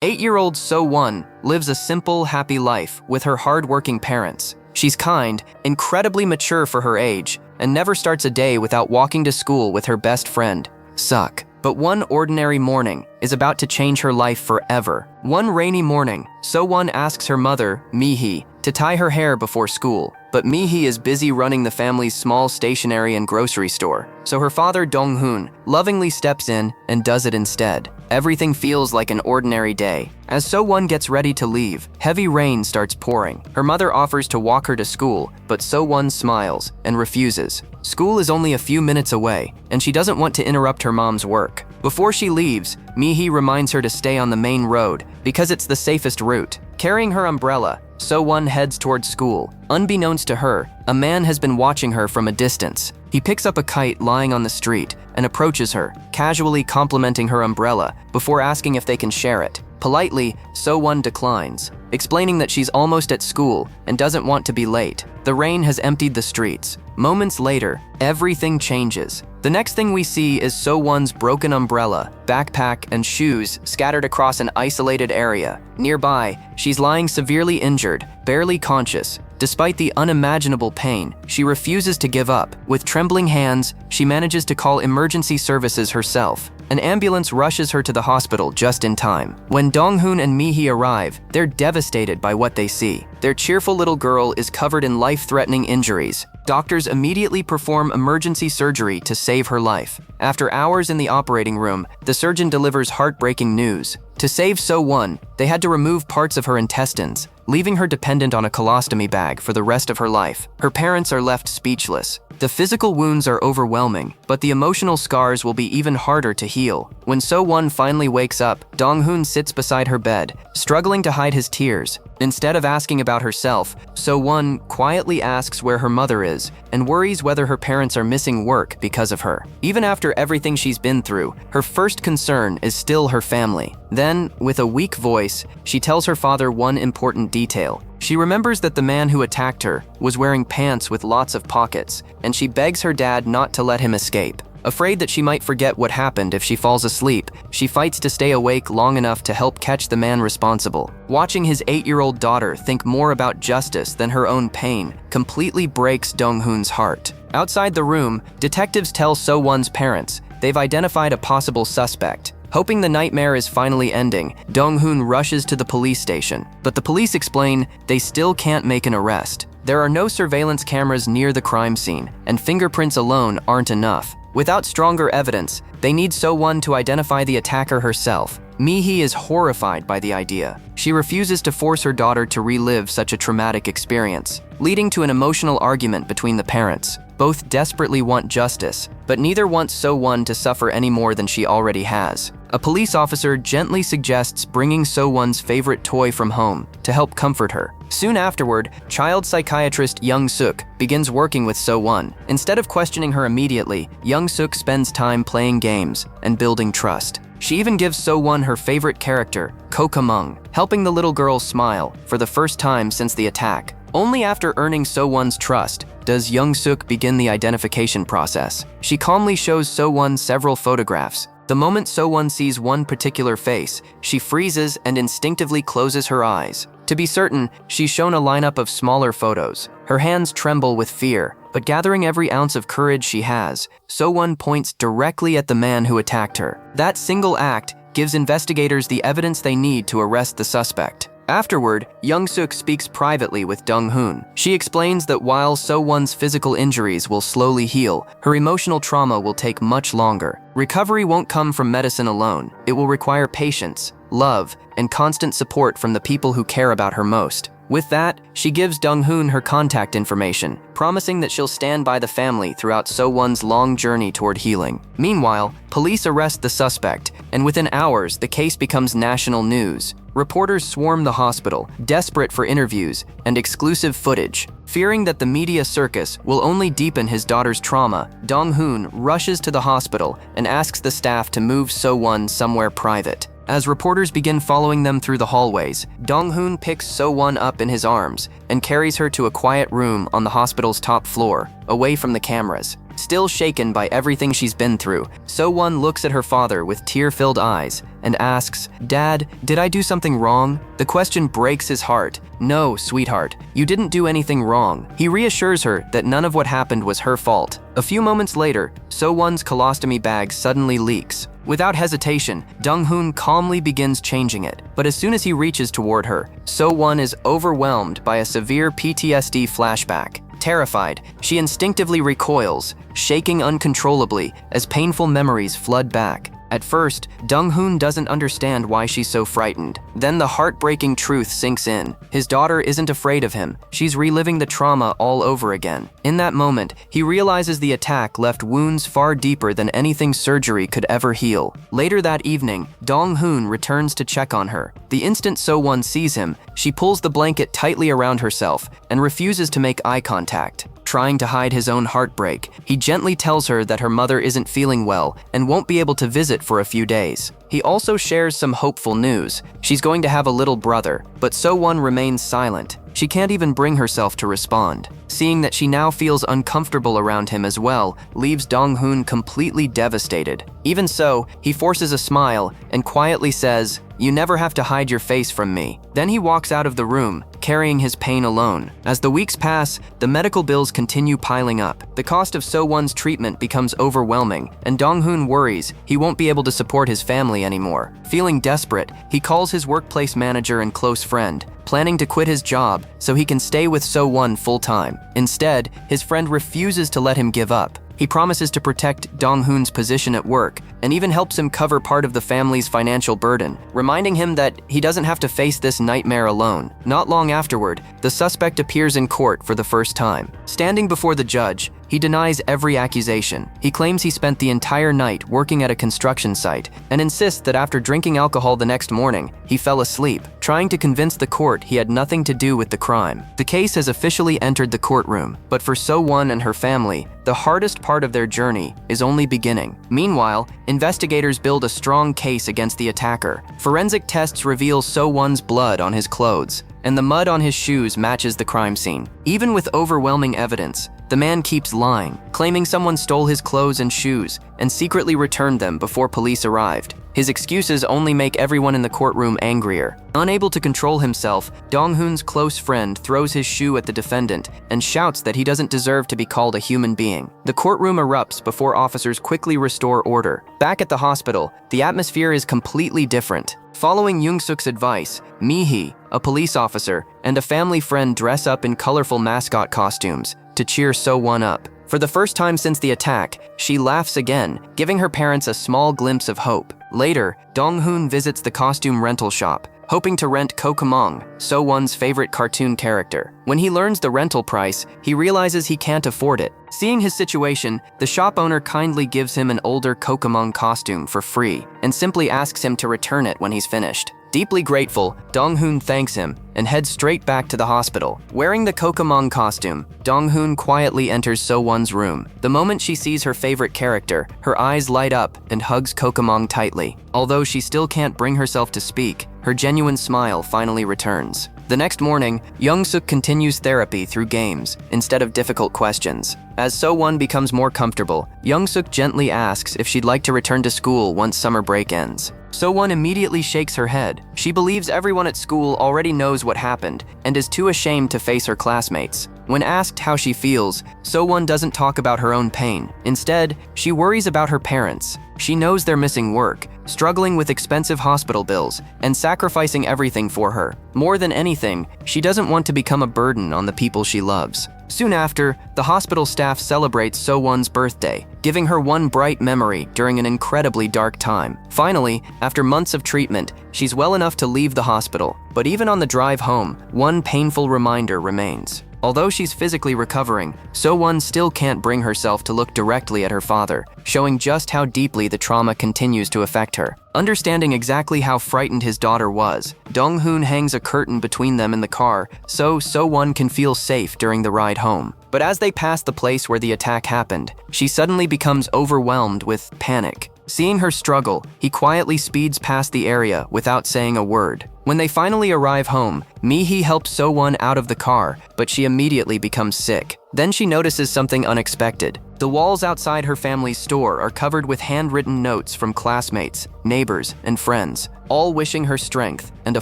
8-year-old So-won lives a simple, happy life with her hard-working parents. She's kind, incredibly mature for her age, and never starts a day without walking to school with her best friend, Suk. But one ordinary morning is about to change her life forever. One rainy morning, So-won asks her mother, Mi-hee, to tie her hair before school. But Mi-hee is busy running the family's small stationery and grocery store, so her father Dong-hoon lovingly steps in and does it instead. Everything feels like an ordinary day. As So-won gets ready to leave, heavy rain starts pouring. Her mother offers to walk her to school, but So-won smiles and refuses. School is only a few minutes away, and she doesn't want to interrupt her mom's work. Before she leaves, Mi-hee reminds her to stay on the main road because it's the safest route. Carrying her umbrella, So-won heads toward school. Unbeknownst to her, a man has been watching her from a distance. He picks up a kite lying on the street and approaches her, casually complimenting her umbrella before asking if they can share it. Politely, So-won declines, explaining that she's almost at school and doesn't want to be late. The rain has emptied the streets. Moments later, everything changes. The next thing we see is So-won's broken umbrella, backpack, and shoes scattered across an isolated area. Nearby, she's lying severely injured, barely conscious. Despite the unimaginable pain, she refuses to give up. With trembling hands, she manages to call emergency services herself. An ambulance rushes her to the hospital just in time. When Dong-hoon and Mi-hee arrive, they're devastated by what they see. Their cheerful little girl is covered in life-threatening injuries. Doctors immediately perform emergency surgery to save her life. After hours in the operating room, the surgeon delivers heartbreaking news. To save So-won, they had to remove parts of her intestines, leaving her dependent on a colostomy bag for the rest of her life. Her parents are left speechless. The physical wounds are overwhelming, but the emotional scars will be even harder to heal. When So-won finally wakes up, Dong-hoon sits beside her bed, struggling to hide his tears. Instead of asking about herself, So-won quietly asks where her mother is and worries whether her parents are missing work because of her. Even after everything she's been through, her first concern is still her family. Then, with a weak voice, she tells her father one important detail. She remembers that the man who attacked her was wearing pants with lots of pockets, and she begs her dad not to let him escape. Afraid that she might forget what happened if she falls asleep, she fights to stay awake long enough to help catch the man responsible. Watching his 8-year-old daughter think more about justice than her own pain completely breaks Dong-hoon's heart. Outside the room, detectives tell So-won's parents they've identified a possible suspect. Hoping the nightmare is finally ending, Dong-hoon rushes to the police station, but the police explain they still can't make an arrest. There are no surveillance cameras near the crime scene, and fingerprints alone aren't enough. Without stronger evidence, they need So-won to identify the attacker herself. Mi-hee is horrified by the idea. She refuses to force her daughter to relive such a traumatic experience, leading to an emotional argument between the parents. Both desperately want justice, but neither wants So-won to suffer any more than she already has. A police officer gently suggests bringing So-won's favorite toy from home to help comfort her. Soon afterward, child psychiatrist Young-suk begins working with So-won. Instead of questioning her immediately, Young-suk spends time playing games and building trust. She even gives So-won her favorite character, Ko-ka-mung, helping the little girl smile for the first time since the attack. Only after earning So-won's trust does Young-suk begin the identification process. She calmly shows So-won several photographs. The moment So-won sees one particular face, she freezes and instinctively closes her eyes. To be certain, she's shown a lineup of smaller photos. Her hands tremble with fear, but gathering every ounce of courage she has, So-won points directly at the man who attacked her. That single act gives investigators the evidence they need to arrest the suspect. Afterward, Young-suk speaks privately with Dong-hoon. She explains that while So-won's physical injuries will slowly heal, her emotional trauma will take much longer. Recovery won't come from medicine alone. It will require patience, love, and constant support from the people who care about her most. With that, she gives Dong-hoon her contact information, promising that she'll stand by the family throughout So-won's long journey toward healing. Meanwhile, police arrest the suspect, and within hours, the case becomes national news. Reporters swarm the hospital, desperate for interviews and exclusive footage. Fearing that the media circus will only deepen his daughter's trauma, Dong-hoon rushes to the hospital and asks the staff to move So-won somewhere private. As reporters begin following them through the hallways, Dong-hoon picks So-won up in his arms and carries her to a quiet room on the hospital's top floor, away from the cameras. Still shaken by everything she's been through, So-won looks at her father with tear-filled eyes and asks, "Dad, did I do something wrong?" The question breaks his heart. "No, sweetheart, you didn't do anything wrong." He reassures her that none of what happened was her fault. A few moments later, So-won's colostomy bag suddenly leaks. Without hesitation, Dong-hoon calmly begins changing it. But as soon as he reaches toward her, So-won is overwhelmed by a severe PTSD flashback. Terrified, she instinctively recoils, shaking uncontrollably as painful memories flood back. At first, Dong-hoon doesn't understand why she's so frightened. Then the heartbreaking truth sinks in. His daughter isn't afraid of him. She's reliving the trauma all over again. In that moment, he realizes the attack left wounds far deeper than anything surgery could ever heal. Later that evening, Dong-hoon returns to check on her. The instant So-won sees him, she pulls the blanket tightly around herself and refuses to make eye contact. Trying to hide his own heartbreak, he gently tells her that her mother isn't feeling well and won't be able to visit for a few days. He also shares some hopeful news. She's going to have a little brother, but So-won remains silent. She can't even bring herself to respond. Seeing that she now feels uncomfortable around him as well leaves Dong-hoon completely devastated. Even so, he forces a smile and quietly says, "You never have to hide your face from me." Then he walks out of the room, carrying his pain alone. As the weeks pass, the medical bills continue piling up. The cost of So-won's treatment becomes overwhelming, and Dong-hoon worries he won't be able to support his family anymore. Feeling desperate, he calls his workplace manager and close friend, planning to quit his job so he can stay with So-won full-time. Instead, his friend refuses to let him give up. He promises to protect Dong-hoon's position at work and even helps him cover part of the family's financial burden, reminding him that he doesn't have to face this nightmare alone. Not long afterward, the suspect appears in court for the first time. Standing before the judge, he denies every accusation. He claims he spent the entire night working at a construction site and insists that after drinking alcohol the next morning, he fell asleep, trying to convince the court he had nothing to do with the crime. The case has officially entered the courtroom, but for So-won and her family, the hardest part of their journey is only beginning. Meanwhile, investigators build a strong case against the attacker. Forensic tests reveal So-won's blood on his clothes, and the mud on his shoes matches the crime scene. Even with overwhelming evidence, the man keeps lying, claiming someone stole his clothes and shoes and secretly returned them before police arrived. His excuses only make everyone in the courtroom angrier. Unable to control himself, Dong-hoon's close friend throws his shoe at the defendant and shouts that he doesn't deserve to be called a human being. The courtroom erupts before officers quickly restore order. Back at the hospital, the atmosphere is completely different. Following Young-suk's advice, Mi-hee, a police officer, and a family friend dress up in colorful mascot costumes to cheer So-won up. For the first time since the attack, she laughs again, giving her parents a small glimpse of hope. Later, Dong-hoon visits the costume rental shop, hoping to rent Kokomong, So-won's favorite cartoon character. When he learns the rental price, he realizes he can't afford it. Seeing his situation, the shop owner kindly gives him an older Kokomong costume for free and simply asks him to return it when he's finished. Deeply grateful, Dong-hoon thanks him and heads straight back to the hospital. Wearing the Kokomong costume, Dong-hoon quietly enters So-won's room. The moment she sees her favorite character, her eyes light up and hugs Kokomong tightly. Although she still can't bring herself to speak, her genuine smile finally returns. The next morning, Young-suk continues therapy through games instead of difficult questions. As So-won becomes more comfortable, Young-suk gently asks if she'd like to return to school once summer break ends. So-won immediately shakes her head. She believes everyone at school already knows what happened and is too ashamed to face her classmates. When asked how she feels, So-won doesn't talk about her own pain. Instead, she worries about her parents. She knows they're missing work, struggling with expensive hospital bills, and sacrificing everything for her. More than anything, she doesn't want to become a burden on the people she loves. Soon after, the hospital staff celebrates So-won's birthday, giving her one bright memory during an incredibly dark time. Finally, after months of treatment, she's well enough to leave the hospital. But even on the drive home, one painful reminder remains. Although she's physically recovering, So-won still can't bring herself to look directly at her father, showing just how deeply the trauma continues to affect her. Understanding exactly how frightened his daughter was, Dong-hoon hangs a curtain between them in the car so So-won can feel safe during the ride home. But as they pass the place where the attack happened, she suddenly becomes overwhelmed with panic. Seeing her struggle, he quietly speeds past the area without saying a word. When they finally arrive home, Mi-hee helps So-won out of the car, but she immediately becomes sick. Then she notices something unexpected. The walls outside her family's store are covered with handwritten notes from classmates, neighbors, and friends, all wishing her strength and a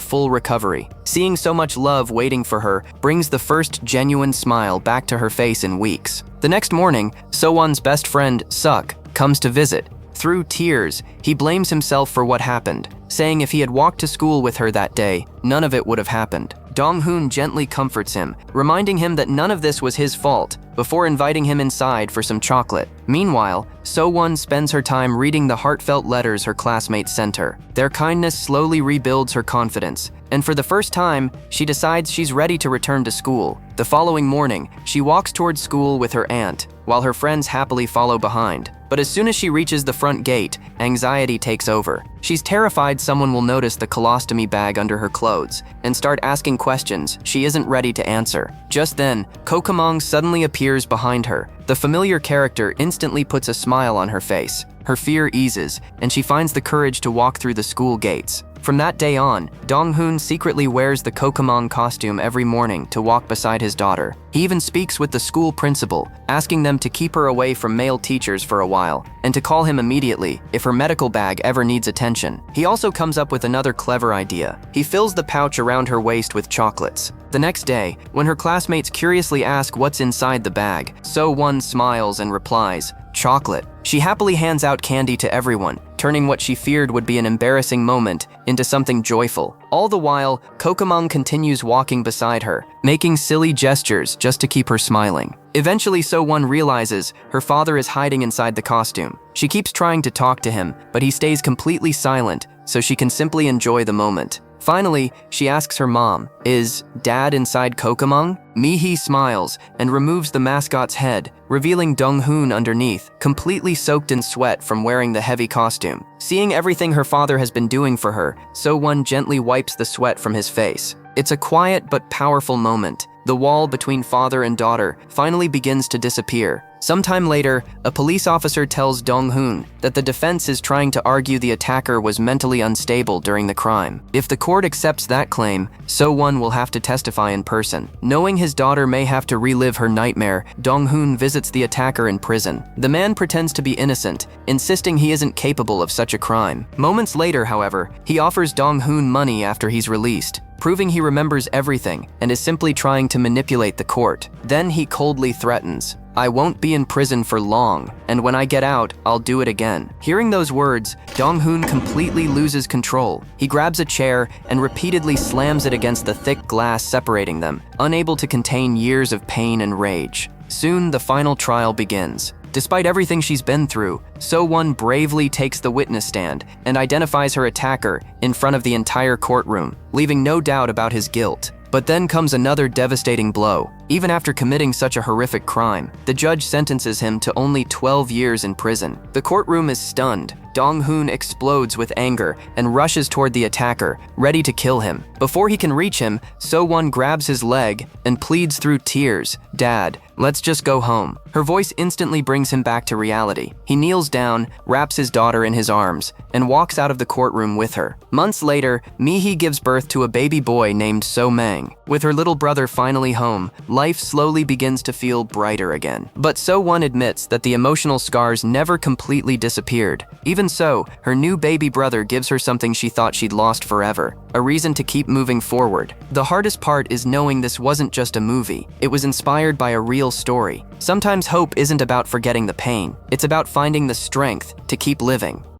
full recovery. Seeing so much love waiting for her brings the first genuine smile back to her face in weeks. The next morning, So-won's best friend, Suk, comes to visit. Through tears, he blames himself for what happened, saying if he had walked to school with her that day, none of it would have happened. Dong-hoon gently comforts him, reminding him that none of this was his fault, before inviting him inside for some chocolate. Meanwhile, So-won spends her time reading the heartfelt letters her classmates sent her. Their kindness slowly rebuilds her confidence, and for the first time, she decides she's ready to return to school. The following morning, she walks towards school with her aunt, while her friends happily follow behind. But as soon as she reaches the front gate, anxiety takes over. She's terrified someone will notice the colostomy bag under her clothes and start asking questions she isn't ready to answer. Just then, Kokomong suddenly appears behind her. The familiar character instantly puts a smile on her face. Her fear eases, and she finds the courage to walk through the school gates. From that day on, Dong-hoon secretly wears the Kokomong costume every morning to walk beside his daughter. He even speaks with the school principal, asking them to keep her away from male teachers for a while, and to call him immediately if her medical bag ever needs attention. He also comes up with another clever idea. He fills the pouch around her waist with chocolates. The next day, when her classmates curiously ask what's inside the bag, So-won smiles and replies, "Chocolate." She happily hands out candy to everyone, turning what she feared would be an embarrassing moment into something joyful. All the while, Kokomong continues walking beside her, making silly gestures just to keep her smiling. Eventually, So-won realizes her father is hiding inside the costume. She keeps trying to talk to him, but he stays completely silent, so she can simply enjoy the moment. Finally, she asks her mom, "Is Dad inside Kokomong?" Mi-hee smiles and removes the mascot's head, revealing Dong-hoon underneath, completely soaked in sweat from wearing the heavy costume. Seeing everything her father has been doing for her, So-won gently wipes the sweat from his face. It's a quiet but powerful moment. The wall between father and daughter finally begins to disappear. Sometime later, a police officer tells Dong-hoon that the defense is trying to argue the attacker was mentally unstable during the crime. If the court accepts that claim, So-won will have to testify in person. Knowing his daughter may have to relive her nightmare, Dong-hoon visits the attacker in prison. The man pretends to be innocent, insisting he isn't capable of such a crime. Moments later, however, he offers Dong-hoon money after he's released, proving he remembers everything and is simply trying to manipulate the court. Then he coldly threatens, "I won't be in prison for long, and when I get out, I'll do it again." Hearing those words, Dong-hoon completely loses control. He grabs a chair and repeatedly slams it against the thick glass separating them, unable to contain years of pain and rage. Soon, the final trial begins. Despite everything she's been through, So-won bravely takes the witness stand and identifies her attacker in front of the entire courtroom, leaving no doubt about his guilt. But then comes another devastating blow. Even after committing such a horrific crime, the judge sentences him to only 12 years in prison. The courtroom is stunned. Dong-hoon explodes with anger and rushes toward the attacker, ready to kill him. Before he can reach him, So-won grabs his leg and pleads through tears, "Dad, let's just go home." Her voice instantly brings him back to reality. He kneels down, wraps his daughter in his arms, and walks out of the courtroom with her. Months later, Mi-hee gives birth to a baby boy named So-mang. With her little brother finally home, life slowly begins to feel brighter again. But So-won admits that the emotional scars never completely disappeared. Even so, her new baby brother gives her something she thought she'd lost forever, a reason to keep moving forward. The hardest part is knowing this wasn't just a movie. It was inspired by a real story. Sometimes hope isn't about forgetting the pain. It's about finding the strength to keep living.